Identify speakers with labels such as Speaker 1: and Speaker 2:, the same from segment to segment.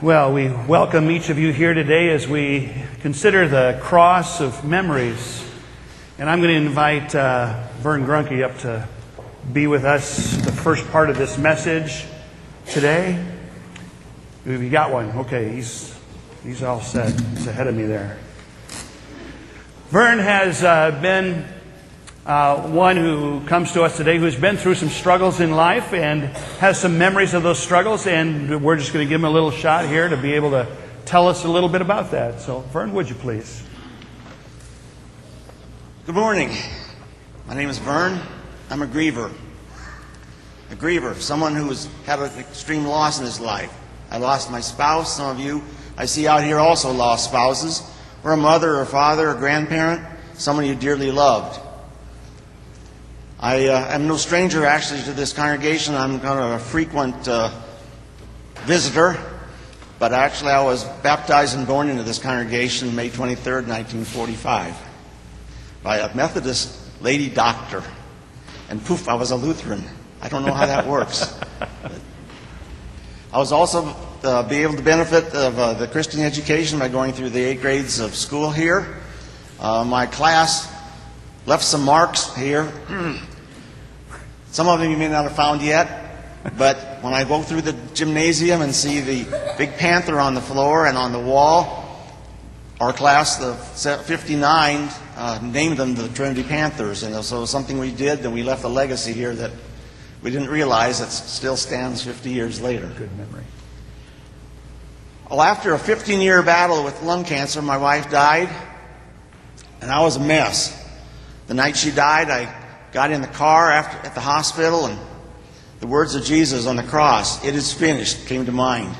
Speaker 1: Well, we welcome each of you here today as we consider the cross of memories. And I'm going to invite Vern up to be with us the first part of this message today. Have you got one? Okay, he's all set. He's ahead of me there. Vern has been one who comes to us today who's been through some struggles in life and has some memories of those struggles, and we're just going to give him a little shot here to be able to tell us a little bit about that. So, Vern, would you please?
Speaker 2: Good morning. My name is Vern. I'm a griever. Someone who has had an extreme loss in his life. I lost my spouse. Some of you I see out here also lost spouses, or a mother, or father, or grandparent, someone you dearly loved. I am no stranger, actually, to this congregation. I'm kind of a frequent visitor, but actually I was baptized and born into this congregation May 23rd, 1945, by a Methodist lady doctor. And poof, I was a Lutheran. I don't know how that works. I was also be able to benefit of the Christian education by going through the 8 grades of school here. My class left some marks here. Some of them you may not have found yet, but when I go through the gymnasium and see the big panther on the floor and on the wall, our class, the 59, named them the Trinity Panthers. And so it was something we did, and we left a legacy here that we didn't realize that still stands 50 years later.
Speaker 1: Good memory.
Speaker 2: Well, after a 15-year battle with lung cancer, my wife died, and I was a mess. The night she died, I got in the car at the hospital, and the words of Jesus on the cross, "It is finished," came to mind.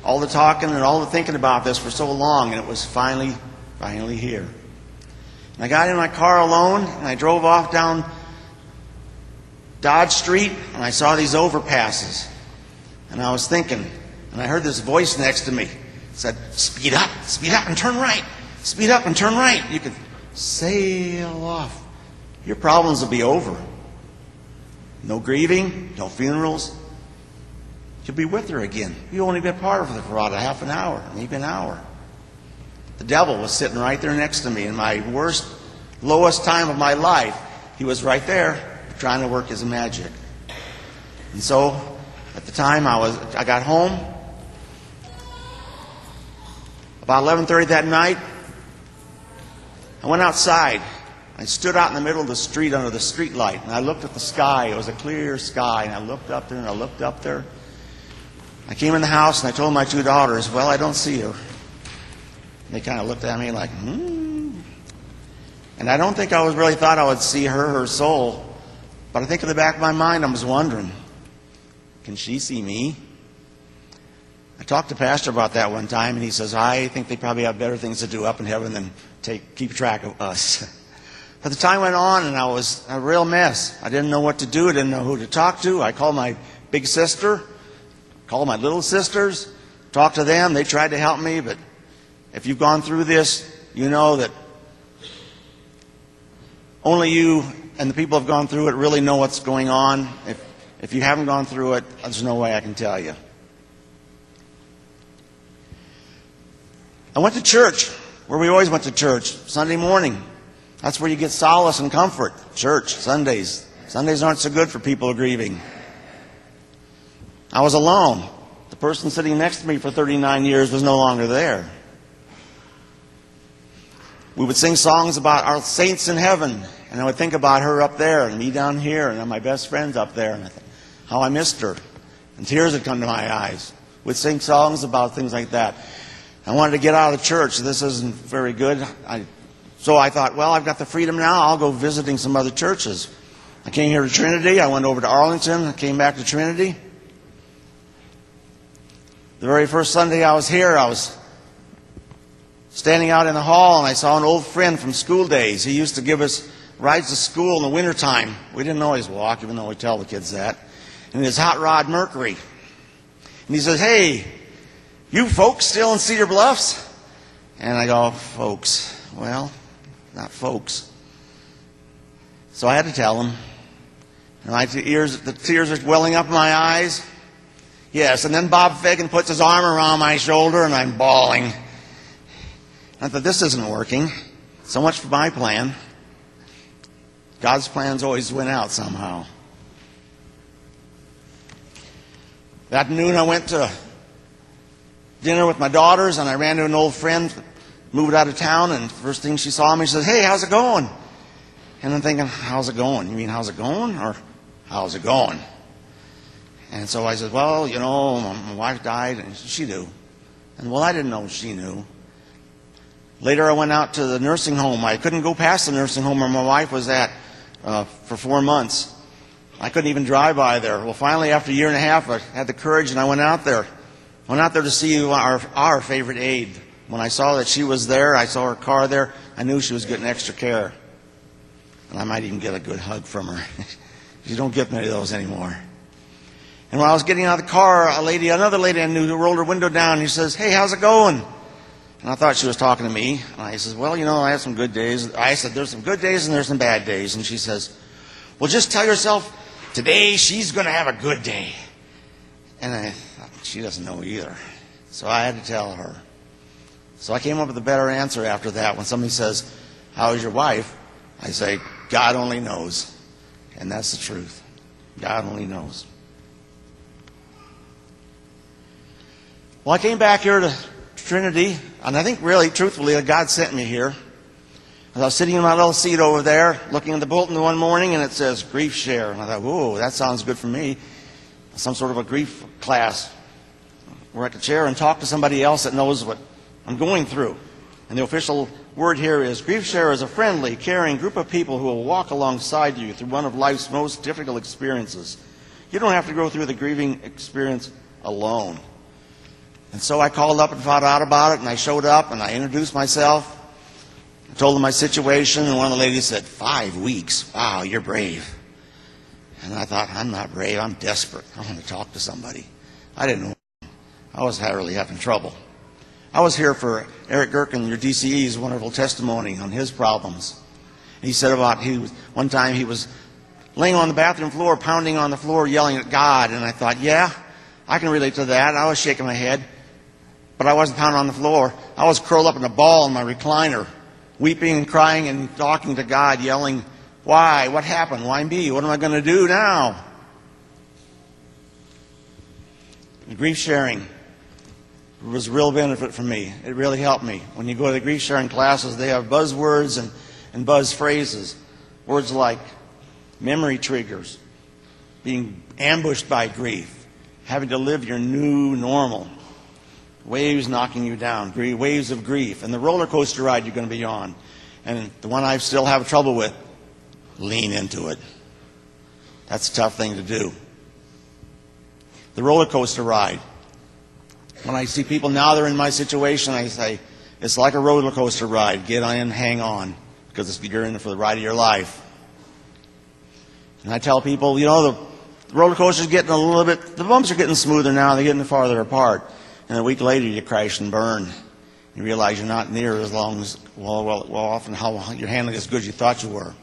Speaker 2: All the talking and all the thinking about this for so long, and it was finally here. And I got in my car alone, and I drove off down Dodge Street, and I saw these overpasses. And I was thinking, and I heard this voice next to me. It said, speed up and turn right. Speed up and turn right. You could sail off. Your problems will be over. No grieving, no funerals. You'll be with her again. You've only been part of her for about a half an hour, maybe an hour. The devil was sitting right there next to me in my worst, lowest time of my life. He was right there trying to work his magic. And so, at the time I got home, about 11:30 that night, I went outside. I stood out in the middle of the street under the street light, and I looked at the sky. It was a clear sky, and I looked up there, and I looked up there. I came in the house, and I told my 2 daughters, "Well, I don't see her." And they kind of looked at me like, And I don't think I really thought I would see her soul. But I think in the back of my mind, I was wondering, can she see me? I talked to Pastor about that one time, and he says, "I think they probably have better things to do up in heaven than keep track of us." But the time went on, and I was a real mess. I didn't know what to do. I didn't know who to talk to. I called my big sister, called my little sisters, talked to them. They tried to help me, but if you've gone through this, you know that only you and the people who have gone through it really know what's going on. If you haven't gone through it, there's no way I can tell you. I went to church, where we always went to church, Sunday morning. That's where you get solace and comfort. Church, Sundays. Sundays aren't so good for people grieving. I was alone. The person sitting next to me for 39 years was no longer there. We would sing songs about our saints in heaven, and I would think about her up there and me down here and my best friends up there, and I thought, how I missed her. And tears would come to my eyes. We'd sing songs about things like that. I wanted to get out of the church. This isn't very good. So I thought, well, I've got the freedom now. I'll go visiting some other churches. I came here to Trinity. I went over to Arlington. I came back to Trinity. The very first Sunday I was here, I was standing out in the hall, and I saw an old friend from school days. He used to give us rides to school in the wintertime. We didn't always walk, even though we tell the kids that. And his hot rod Mercury. And he says, "Hey, you folks still in Cedar Bluffs?" And I go, "Folks? Well, not folks." So I had to tell him. And the tears are welling up in my eyes. Yes, and then Bob Fagan puts his arm around my shoulder, and I'm bawling. I thought, this isn't working. So much for my plan. God's plans always win out somehow. That noon I went to dinner with my daughters, and I ran into an old friend, moved out of town, and first thing she saw me, she says, "Hey, how's it going?" And I'm thinking, how's it going? You mean how's it going, or how's it going? And so I said, well, you know, my wife died, and she knew. And well, I didn't know she knew. Later I went out to the nursing home. I couldn't go past the nursing home where my wife was at for 4 months. I couldn't even drive by there. Well, finally, after a year and a half, I had the courage, and I went out there. I went out there to see our favorite aide. When I saw that she was there, I saw her car there, I knew she was getting extra care. And I might even get a good hug from her. You don't get many of those anymore. And when I was getting out of the car, another lady I knew, rolled her window down, and she says, "Hey, how's it going?" And I thought she was talking to me. And I says, "Well, you know, I had some good days." I said, "There's some good days and there's some bad days." And she says, "Well, just tell yourself, today she's going to have a good day." And I thought, she doesn't know either. So I had to tell her. So I came up with a better answer after that. When somebody says, "How is your wife?" I say, "God only knows." And that's the truth. God only knows. Well, I came back here to Trinity, and I think really, truthfully, that God sent me here. As I was sitting in my little seat over there, looking at the bulletin one morning, and it says Griefshare. And I thought, whoa, that sounds good for me. Some sort of a grief class where I could share and talk to somebody else that knows what I'm going through. And the official word here is, Griefshare is a friendly, caring group of people who will walk alongside you through one of life's most difficult experiences. You don't have to go through the grieving experience alone. And so I called up and found out about it, and I showed up, and I introduced myself. I told them my situation, and one of the ladies said, 5 weeks. Wow, you're brave. And I thought, I'm not brave, I'm desperate. I want to talk to somebody. I didn't know. I was really having trouble. I was here for Eric Gerken, your DCE's wonderful testimony on his problems. He said about, one time he was laying on the bathroom floor, pounding on the floor, yelling at God. And I thought, yeah, I can relate to that. I was shaking my head. But I wasn't pounding on the floor. I was curled up in a ball in my recliner, weeping and crying and talking to God, yelling, why? What happened? Why me? What am I going to do now? Grief sharing was a real benefit for me. It really helped me. When you go to the grief sharing classes, they have buzzwords and buzz phrases. Words like memory triggers, being ambushed by grief, having to live your new normal, waves knocking you down, waves of grief, and the roller coaster ride you're going to be on. And the one I still have trouble with, lean into it. That's a tough thing to do. The roller coaster ride. When I see people now they're in my situation, I say, it's like a roller coaster ride. Get on, hang on, because you're in for the ride of your life. And I tell people, you know, the roller coaster's getting a little bit, the bumps are getting smoother now, they're getting farther apart. And a week later, you crash and burn. You realize you're not near as long as, often how you're handling as good as you thought you were.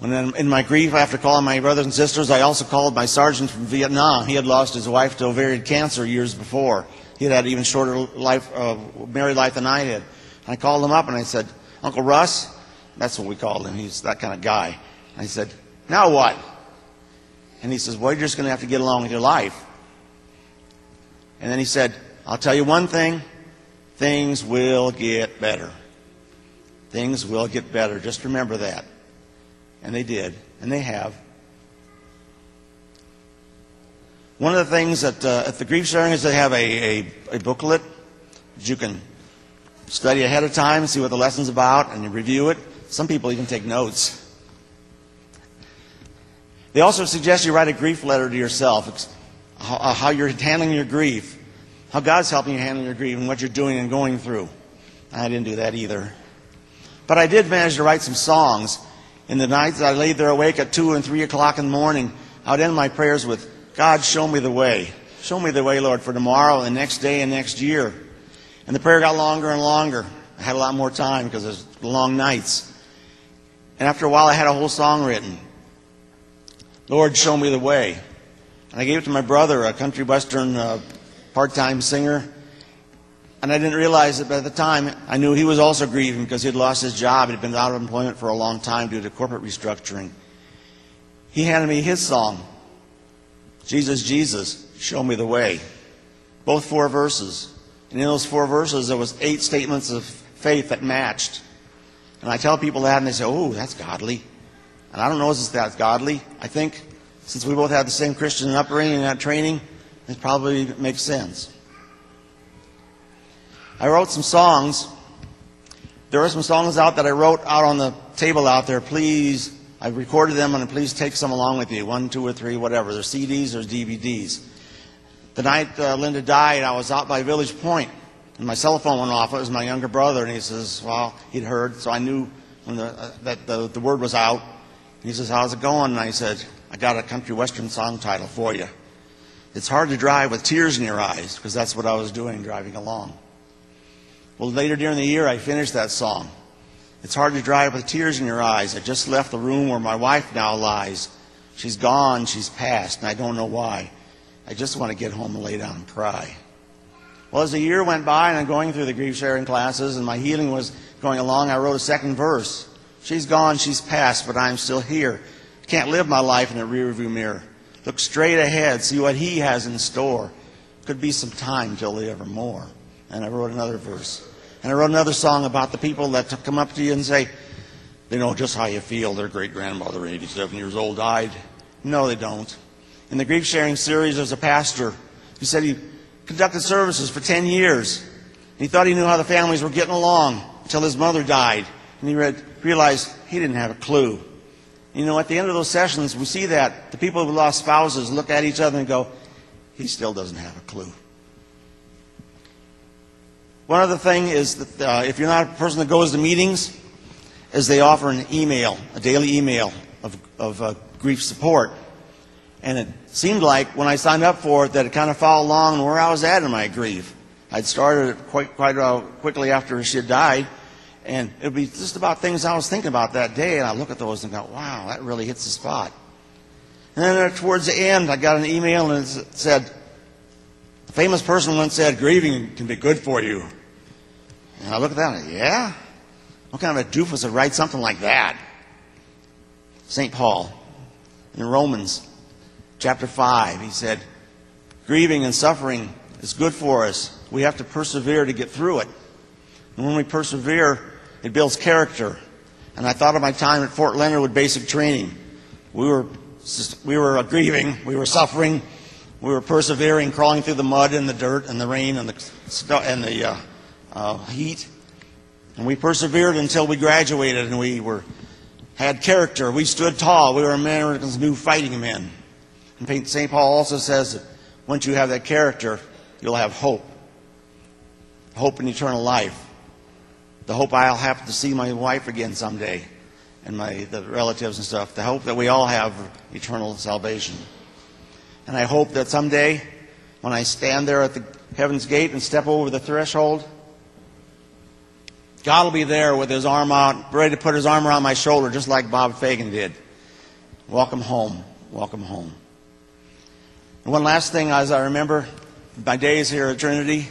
Speaker 2: When in my grief, after calling my brothers and sisters, I also called my sergeant from Vietnam. He had lost his wife to ovarian cancer years before. He had had an even shorter married life than I did. And I called him up and I said, Uncle Russ, that's what we called him. He's that kind of guy. And I said, now what? And he says, well, you're just going to have to get along with your life. And then he said, I'll tell you one thing, things will get better. Things will get better. Just remember that. And they did, and they have. One of the things at the grief sharing is they have a booklet that you can study ahead of time and see what the lesson's about and you review it. Some people even take notes. They also suggest you write a grief letter to yourself. How you're handling your grief, how God's helping you handle your grief, and what you're doing and going through. I didn't do that either. But I did manage to write some songs. In the nights I laid there awake at 2 and 3 o'clock in the morning, I would end my prayers with, God, show me the way. Show me the way, Lord, for tomorrow and the next day and next year. And the prayer got longer and longer. I had a lot more time because it was long nights. And after a while, I had a whole song written. Lord, show me the way. And I gave it to my brother, a country western part-time singer. And I didn't realize it, but at the time, I knew he was also grieving because he had lost his job. He'd been out of employment for a long time due to corporate restructuring. He handed me his song, Jesus, Jesus, Show Me the Way. Both 4 verses. And in those 4 verses, there was 8 statements of faith that matched. And I tell people that, and they say, oh, that's godly. And I don't know if that's godly. I think since we both had the same Christian upbringing and that training, it probably makes sense. I wrote some songs. There are some songs out that I wrote out on the table out there. Please, I recorded them, and please take some along with you. 1, 2, or 3, whatever. There's CDs, there's DVDs. The night Linda died, I was out by Village Point, and my cell phone went off. It was my younger brother, and he says, well, he'd heard, so I knew when that the word was out. And he says, how's it going? And I said, I got a country western song title for you. It's hard to drive with tears in your eyes, because that's what I was doing driving along. Well, later during the year, I finished that song. It's hard to drive with tears in your eyes. I just left the room where my wife now lies. She's gone, she's passed, and I don't know why. I just want to get home and lay down and cry. Well, as the year went by and I'm going through the grief sharing classes and my healing was going along, I wrote a second verse. She's gone, she's passed, but I'm still here. Can't live my life in a rearview mirror. Look straight ahead, see what He has in store. Could be some time till the evermore. And I wrote another verse. And I wrote another song about the people that come up to you and say, they know just how you feel. Their great-grandmother, 87 years old, died. No, they don't. In the grief sharing series, there's a pastor who said he conducted services for 10 years. He thought he knew how the families were getting along until his mother died. And he realized he didn't have a clue. You know, at the end of those sessions, we see that the people who lost spouses look at each other and go, he still doesn't have a clue. One other thing is that if you're not a person that goes to meetings, is they offer an email, a daily email of grief support. And it seemed like when I signed up for it that it kind of followed along where I was at in my grief. I'd started it quite quickly after she had died. And it would be just about things I was thinking about that day. And I look at those and go, wow, that really hits the spot. And then towards the end, I got an email and it said, a famous person once said, grieving can be good for you. And I look at that and yeah? What kind of a doofus would write something like that? St. Paul in Romans chapter 5, he said, grieving and suffering is good for us. We have to persevere to get through it. And when we persevere, it builds character. And I thought of my time at Fort Leonard with basic training. We were grieving, we were suffering, we were persevering, crawling through the mud and the dirt and the rain and the heat. And we persevered until we graduated and we had character. We stood tall. We were America's new fighting men. And St. Paul also says that once you have that character, you'll have hope. Hope in eternal life. The hope I'll have to see my wife again someday and the relatives and stuff. The hope that we all have eternal salvation. And I hope that someday when I stand there at the heaven's gate and step over the threshold, God will be there with His arm out, ready to put His arm around my shoulder just like Bob Fagan did. Welcome home. Welcome home. And one last thing, as I remember my days here at Trinity,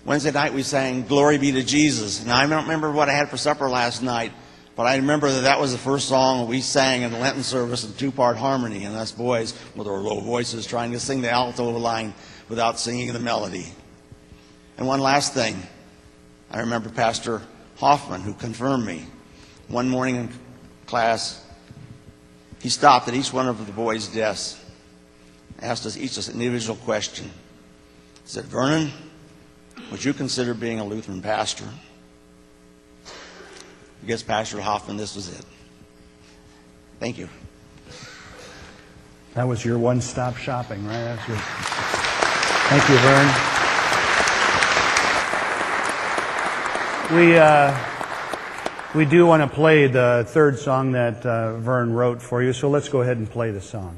Speaker 2: Wednesday night we sang Glory Be to Jesus. Now I don't remember what I had for supper last night, but I remember that was the first song we sang in the Lenten service in 2-part harmony, and us boys with our low voices trying to sing the alto line without singing the melody. And one last thing, I remember Pastor Hoffman, who confirmed me. One morning in class, he stopped at each one of the boys' desks, asked us each an individual question. He said, Vernon, would you consider being a Lutheran pastor? I guess Pastor Hoffman, this was it. Thank you.
Speaker 1: That was your one-stop shopping, right? That's your... Thank you, Vern. We do want to play the third song that Vern wrote for you, so let's go ahead and play the song.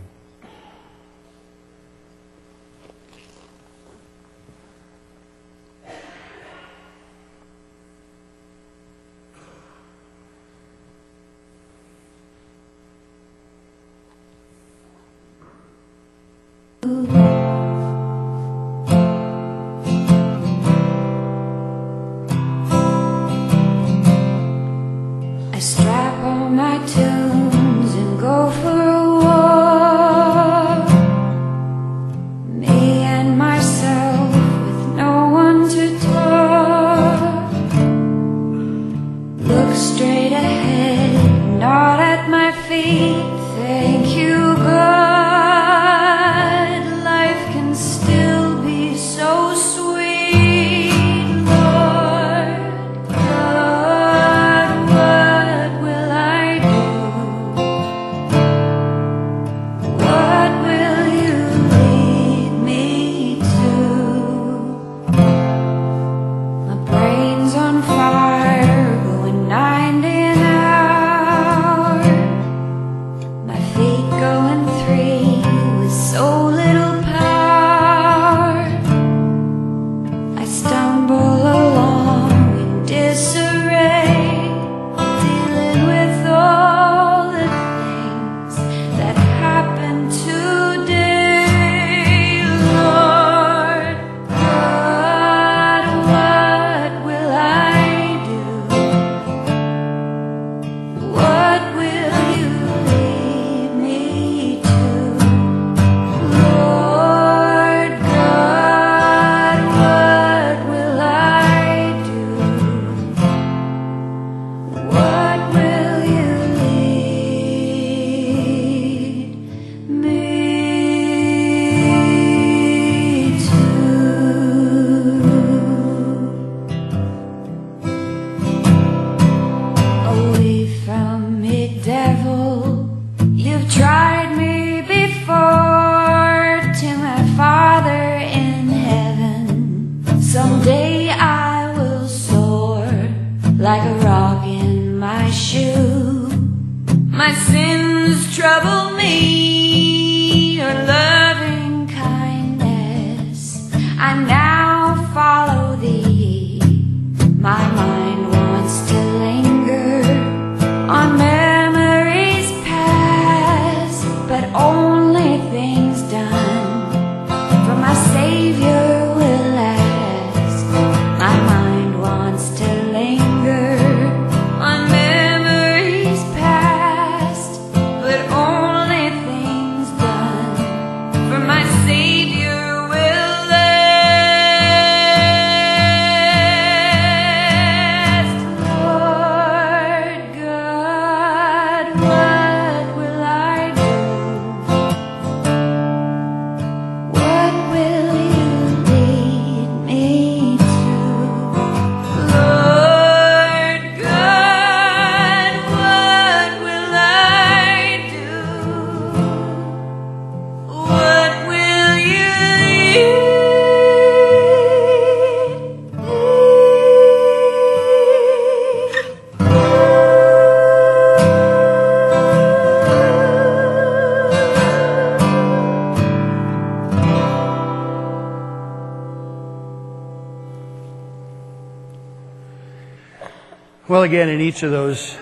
Speaker 3: only things done for my Savior will last. My mind wants to linger on memories past, but only things done for my Savior will last. Lord God, what will I do? What will you lead me to? Lord God, what will I do? What will you
Speaker 1: Well, again, in each of those